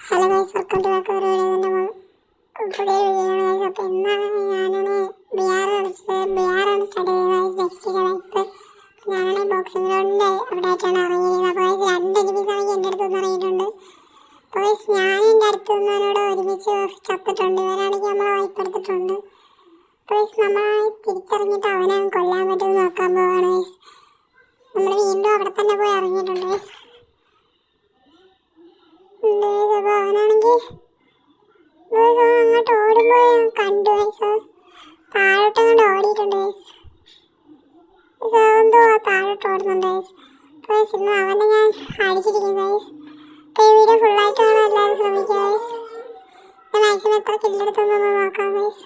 Hello guys, welcome to back ഒരു പുതിയ video ആണ് ഗൈസ്. അപ്പോൾ ഇന്നാണ് ഞാനാണ് ബിആർ കളിച്ചത്. ബിആറാണ് സ്റ്റാർട്ട് ചെയ്തത് ഗൈസ്. നെക്സ്റ്റ് വൈപ്പ് ഞാനാണ് ബോക്സിംഗ് ഗ്രൗണ്ടിൻ്റെ അവിടെ ആയിട്ടാണ് ഇറങ്ങിയത്. അപ്പോൾ ഗൈസ് 2 എനിമീസാണെങ്കിൽ എൻ്റെ അടുത്ത് നിന്ന് ഇറങ്ങിയിട്ടുണ്ട്. അപ്പോൾ ഗൈസ് ഞാൻ എൻ്റെ അടുത്ത് നിന്നവരോട് ഒരുമിച്ച് ചത്തിട്ടുണ്ട്. ഇവരാണെങ്കിൽ നമ്മളെ വൈപ്പ് എടുത്തിട്ടുണ്ട്. അപ്പോൾ ഗൈസ് നമ്മൾ തിരിച്ചിറങ്ങിയിട്ട് അവനെ കൊല്ലാൻ പറ്റുമെന്ന് നോക്കാൻ പോവുകയാണ് ഗൈസ്. നമ്മൾ വീണ്ടും അവിടെ തന്നെ പോയി ഇറങ്ങിയിട്ടുണ്ട് ഗൈസ്. അപ്പോൾ അവനാണെങ്കിൽ അങ്ങോട്ട് ഓടുമ്പോൾ ഞാൻ കണ്ടു ഗൈസ്. താഴോട്ട് അങ്ങോട്ട് ഓടിയിട്ടുണ്ട് ഗൈസ്. എന്തോ താഴോട്ട് ഓടുന്നുണ്ട് ഗൈസ്. അപ്പോൾ ഗൈസ് ഇന്ന് അവനെ ഞാൻ അടിച്ചിരിക്കും ഗൈസ്. അപ്പോൾ ഈ വീഡിയോ ഫുള്ളായിട്ടാണ് എല്ലാവരും ശ്രമിക്കുക ഗൈസ്. ഞാൻ മാക്സിമം എത്ര കില്ലെടുത്തൊന്നൊന്ന് നോക്കാം ഗൈസ്.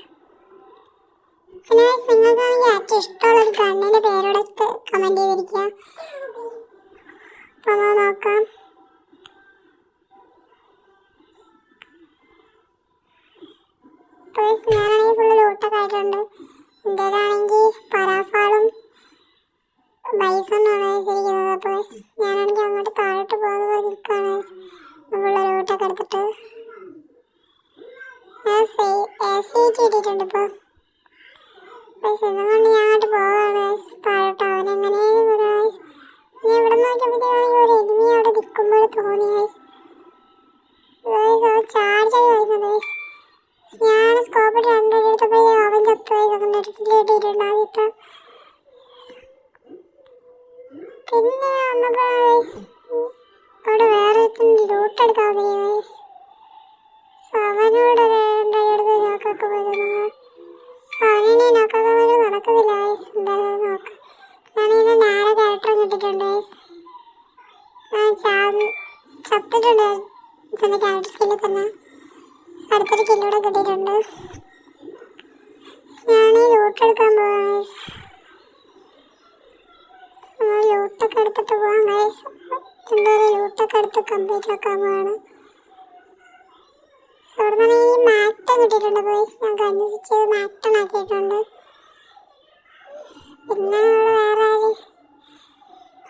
പിന്നെ ഗൈസ് നിങ്ങൾക്കാണെങ്കിൽ ഏറ്റവും ഇഷ്ടമുള്ളൊരു ഗണ്ണിൻ്റെ പേരോടെ കമൻറ്റ് ചെയ്തിരിക്കുക. അപ്പോൾ നമ്മൾ നോക്കാം. ഞാനാണെങ്കിൽ ഫുള്ള് ലൂട്ടൊക്കെ ആയിട്ടുണ്ട്. എൻ്റെതാണെങ്കിൽ പരാഫാളും ബൈസണാണ് ശരിക്കുന്നത്. അപ്പോൾ ഞാനാണെങ്കിൽ അങ്ങോട്ട് താഴോട്ട് പോകുന്ന പോലെ നിൽക്കുകയാണ്. ഫുള്ള് ലൂട്ടൊക്കെ എടുത്തിട്ട് ഞാൻ AC ഇട്ടിട്ടുണ്ട്. ഇപ്പോൾ ഇതുകൊണ്ട് ഞാൻ അങ്ങോട്ട് പോവുകയാണ് താഴോട്ട്. അവനെങ്ങനെയും ഞാൻ ഇവിടെ നോക്കിയപ്പോഴത്തേക്കാണെങ്കിൽ ഒരു എനിമി അവിടെ നിൽക്കുമ്പോൾ തോന്നി ചാർജ് ആയി വരുന്നുണ്ട്. ഞാൻ സ്കോപ്പ് 2 എടുത്തപ്പോൾ അവൻ ചത്തിട്ടുണ്ട് ആദ്യത്തെ. പിന്നെ വന്നപ്പോൾ അവിടെ വേറെ ലൂട്ട് എടുക്കാൻ മതി. അവനോട് എടുത്ത് നോക്കൊക്കെ പോയിരുന്നു. അവനെ നോക്കാതെ നടക്കുന്നില്ല. എന്തായാലും നോക്കാം. ഞാനിത് നേരെ ക്യാരക്ടർ കിട്ടിയിട്ടുണ്ട്. ചത്തിട്ടുണ്ട് എൻ്റെ ക്യാരക്ടർ സ്കില്ലിൽ തന്നെ. അടുത്തൊരു കില്ലൂടെ കിട്ടിയിട്ടുണ്ട്. ഞാൻ ലൂട്ട് എടുക്കാൻ പോവാണ്. ലൂട്ടൊക്കെ എടുത്തിട്ട് പോവാം ഗൈസ്. ലൂട്ടൊക്കെ എടുത്ത് കംപ്ലീറ്റ് ആക്കാൻ പോവാണ്. അവിടെ നിന്ന് ഈ മാക്ടം കിട്ടിയിട്ടുണ്ട് ഗൈസ്. ഞാൻ കന്വേഷിച്ച് മാക്ടം ആക്കിയിട്ടുണ്ട്. പിന്നെ വേറെ ആര്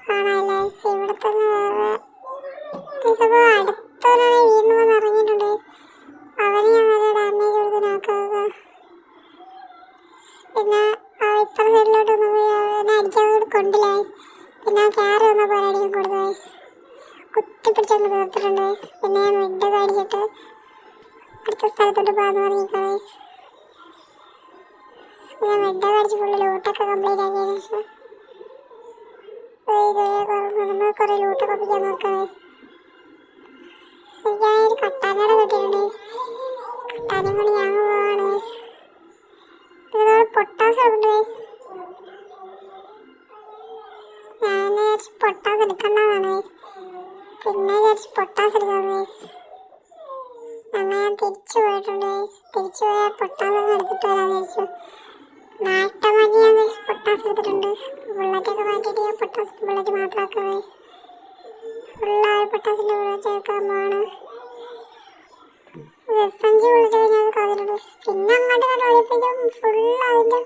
കാണാനില്ല. ഇവിടെ തന്നെ വേറെ അടുത്തവരാണ് വീണ്ടും വന്ന് ഇറങ്ങിയിട്ടുണ്ട്. അവന് ഞാൻ നല്ല ഡാമേജ് കൊടുത്ത് നോക്കാതെ. പിന്നെ ഇപ്പുറ സൈഡിലോട്ട് അവനെ അടിക്കാൻ കൊണ്ടില്ല. പിന്നെ കയറി വന്നപ്പോൾ ഒരടിയും കൊടുത്തു. കുത്തിപ്പിടിച്ചൊന്ന് തീർത്തിട്ടുണ്ട്. പിന്നെ ഞാൻ മിഡൊക്കെ അടിച്ചിട്ട് അടുത്ത സ്ഥലത്തോട്ട് പോകാമെന്ന് പറഞ്ഞിരിക്കാം. ഞാൻ മിഡൊക്കെ അടിച്ച് ഫുള്ള് ലൂട്ടൊക്കെ കംപ്ലീറ്റ് ആക്കിയതിനു ശേഷം നമ്മൾ കുറേ ലൂട്ടൊക്കെ ഒപ്പിക്കാൻ നോക്കാം. എനിക്കാണെങ്കിൽ കട്ടാനോടെ കിട്ടിയിട്ടുണ്ട്. കട്ടാനും കൊണ്ട് ഞാൻ പോവാണ്. പിന്നെ പൊട്ടാസ് ഉണ്ട്. ഞാൻ പൊട്ടാസ് എടുക്കണ്ടതാണ്. പിന്നെ പൊട്ടാസ് എടുക്കാണ്. അങ്ങനെ ഞാൻ തിരിച്ചു പോയിട്ടുണ്ട്. തിരിച്ചു പോയാൽ പൊട്ടാസ് എടുത്തിട്ട് വരാമെന്ന് വിചാരിച്ചു. മാറ്റം മാറ്റി ഞാൻ പൊട്ടാസ് എടുത്തിട്ടുണ്ട്. ബുള്ളറ്റൊക്കെ മാറ്റിയിട്ട് ഞാൻ പൊട്ടാസ് ബുള്ളറ്റ് മാത്രമാക്കാം. ഫുള്ളായ പൊട്ടാസിൻ്റെ ബുള്ളറ്റ് എടുക്കാൻ പോവാണ്. SMG ബുള്ളറ്റൊക്കെ ഞാൻ കളഞ്ഞിട്ടുണ്ട്. പിന്നെ അങ്ങോട്ട് ഓടിയപ്പോഴും ഫുൾ അതിൻ്റെ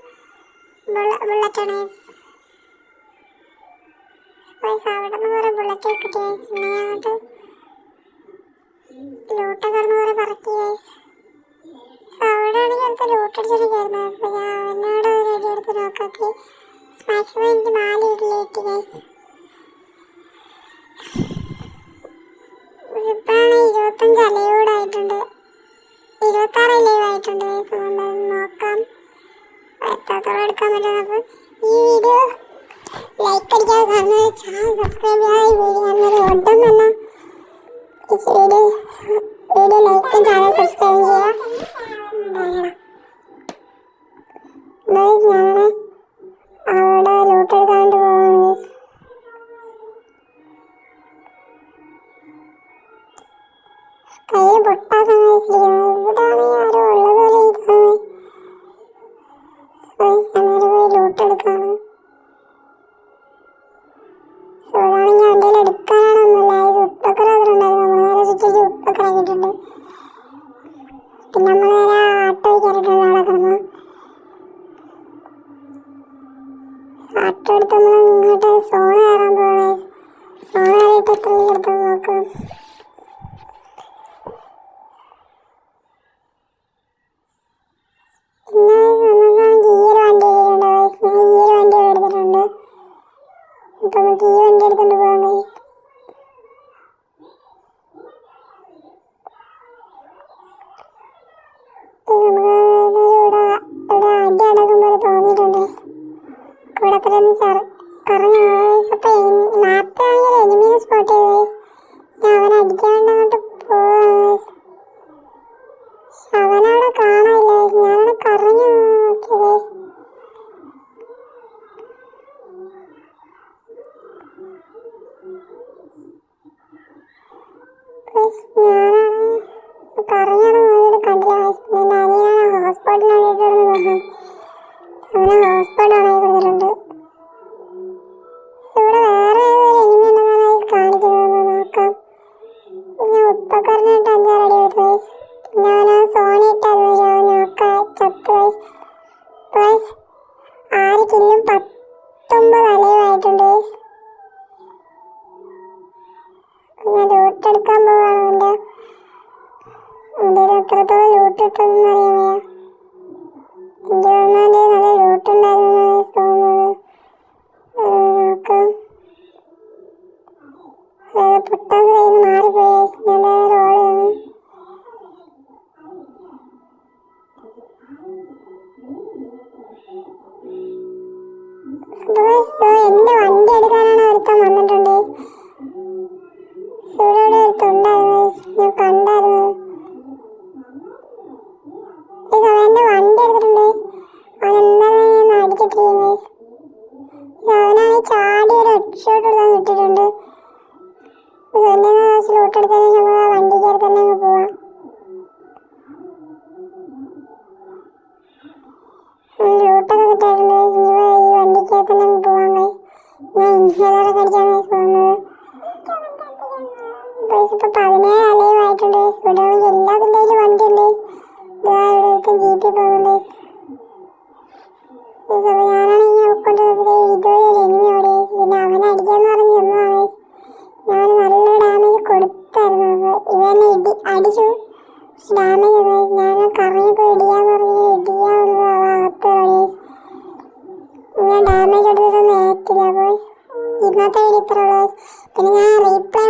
ബുള്ളറ്റാണ്. അവിടെ നിന്ന് കുറേ ബുള്ളറ്റ് കിട്ടി. പിന്നെ അങ്ങോട്ട് ലൂട്ടൊക്കെ കിടന്ന് കുറേ പറക്കി. അവിടെ ആണെങ്കിൽ അടുത്ത ലൂട്ട് അടിച്ചിരിക്കുകയായിരുന്നു. അപ്പോൾ ഞാൻ അവനോട് റെഡി എടുത്ത് നോക്കാക്കി. മാക്സിമം എനിക്ക് 4 ഇഡ്ഡലി കിട്ടി ഗൈസ്. ഇപ്പോഴാണ് 25 അലൈവൂടായിട്ടുണ്ട്. 26 ലൈവായിട്ടുണ്ട്. നോക്കാം എത്രത്തോളം എടുക്കാൻ പറ്റുന്നത്. അപ്പോൾ ഈ വീഡിയോ ലൈക്ക് അടിക്കാതെ കാണുന്നത് ചാനൽ സബ്സ്ക്രൈബ് ചെയ്യാതെ ഈ വീഡിയോ കാണുന്നത് ഒട്ടും തന്നെ വീഡിയോ ലൈക്കും ചാനൽ സബ്സ്ക്രൈബ് ചെയ്യുക. ഞാൻ അവിടെ ലൂട്ട് എടുക്കാണ്ട് പോവാണ്. കയ്യിൽ പൊട്ടാസ് വെച്ചിരിക്കുന്നത്. ഇവിടെയാണ് ആരോ ഉള്ളതുപോലെ ഇരിക്കുന്നത്. അങ്ങനെ പോയി ലൂട്ട് എടുക്കാണ്. ഇവിടെയാണെങ്കിൽ എൻ്റെ എടുക്കാനാണൊന്നുമില്ല. ഉപ്പൊക്കെ ഉണ്ടായിരുന്നു. നമ്മൾ നേരെ ചുറ്റിച്ച് ഉപ്പൊക്കെ ഇറങ്ങിയിട്ടുണ്ട്. പിന്നെ നമ്മൾ നേരെ ആട്ടോ കയറിയിട്ടുണ്ട്. അവിടെ കിടന്ന് ആട്ടോ എടുത്ത് നമ്മൾ ഇങ്ങോട്ട് സോൺ കയറാൻ പോവാണ്. സോൺ കയറിയിട്ട് എത്ര എടുത്ത് നോക്കാം. അത്രയൊന്നും കറങ്ങി. അപ്പൊ മാപ്പാണെങ്കിൽ എനിമീനെ സ്പോട്ട് ചെയ്തു. ഞാൻ അവനെ അടിക്കാൻ വേണ്ടി അങ്ങോട്ട് പോവാ. അവനവിടെ കാണാനില്ല. ഞാനവിടെ കറങ്ങി നോക്കിയത്. ഞാനാണ് കറങ്ങിയാണ് നോക്കിയിട്ട് കണ്ടില്ല. പിന്നെ അനിയനാണ് ഹോസ്പിറ്റലിൽ വേണ്ടിയിട്ട് നോക്കും. അവനെ ഹോസ്പിറ്റൽ ആണെങ്കിൽ കൊടുത്തിട്ടുണ്ട്. ഇവിടെ വേറെ ഏതൊരു എനിമി ഉണ്ടെന്നാണ് കാണിക്കുന്നത്. നോക്കാം. ഞാൻ ഉപ്പക്കാരനായിട്ട് 5 അടി എടുത്തു. പിന്നെ അവനെ സോണി ഇട്ടാൽ നോക്കാം. ചത്ത് 6 കില്ലും 19 അലയുമായിട്ടുണ്ട്. ഞാൻ ലൂട്ടെടുക്കാൻ പോവാണ്. എൻ്റെ എത്രത്തോളം ലൂട്ട് ഇട്ടതെന്ന് അറിയാൻ വയ്യ. എനിക്ക് തോന്നുന്നത് നല്ല ലൂട്ടുണ്ടായിരുന്നു തോന്നുന്നത്. നോക്കാം. പൊട്ടാൻ കയ്യിൽ നിന്ന് മാറിപ്പോയി. ഞാൻ റോളാണ്. എന്റെ വണ്ടി എടുക്കാനാണ് ഒരുത്തൻ വന്നിട്ടുണ്ട്. ഇവിടെ ഒരുത്തുണ്ടായിരുന്നു. ഞാൻ കണ്ടായിരുന്നു. അവന്റെ വണ്ടി എടുത്തിട്ടുണ്ട്. അവൻ എന്തായാലും അടിച്ചിട്ടിരിക്കുന്നു. അവനാണെങ്കിൽ ചാടി ഒരു ഹെഡ്ഷോട്ട് എടുക്കാൻ കിട്ടിയിട്ടുണ്ട്. ലൂട്ടെടുത്തതിന് ശേഷം വണ്ടി കയറി തന്നെ അങ്ങ് പോവാം. ലൂട്ടൊക്കെ കിട്ടിയിട്ടുണ്ട്. ഈ വണ്ടിക്കകത്ത് തന്നെ അങ്ങ് പോവാൻ. ഞാൻ ഇൻഹേലറൊക്കെ അടിച്ചാണ് പോകുന്നത്. ഇപ്പൊ 17 അലയുമായിട്ടുണ്ട്. ഇവിടെ എല്ലാത്തിൻ്റെ വണ്ടി ഉണ്ട്. ഇവിടെ ജീപ്പിൽ പോകുന്നുണ്ട്. ഞാനാണെങ്കിൽ ഉൾക്കൊണ്ടത് ഇതൊരു എനിമി ഓടി. പിന്നെ അവനെ അടിക്കാന്ന് പറഞ്ഞ് ചെന്നതാണ്. ഞാൻ നല്ല ഡാമേജ് കൊടുത്തായിരുന്നു. ഇവനെ അടിച്ചു. പക്ഷെ ഡാമേജ് ഞാൻ കറങ്ങിപ്പോയി ഇടിയാന്ന് പറഞ്ഞ് ഇടിയാവുന്നത് അകത്ത് ഓടി. ഞാൻ ഡാമേജ് എടുത്തിട്ടൊന്നും ഏറ്റില്ല. അപ്പോൾ ഇന്നത്തെ വീഡിയോ ഇത്ര ഉള്ളൂ. പിന്നെ ഞാൻ റീപ്ലേ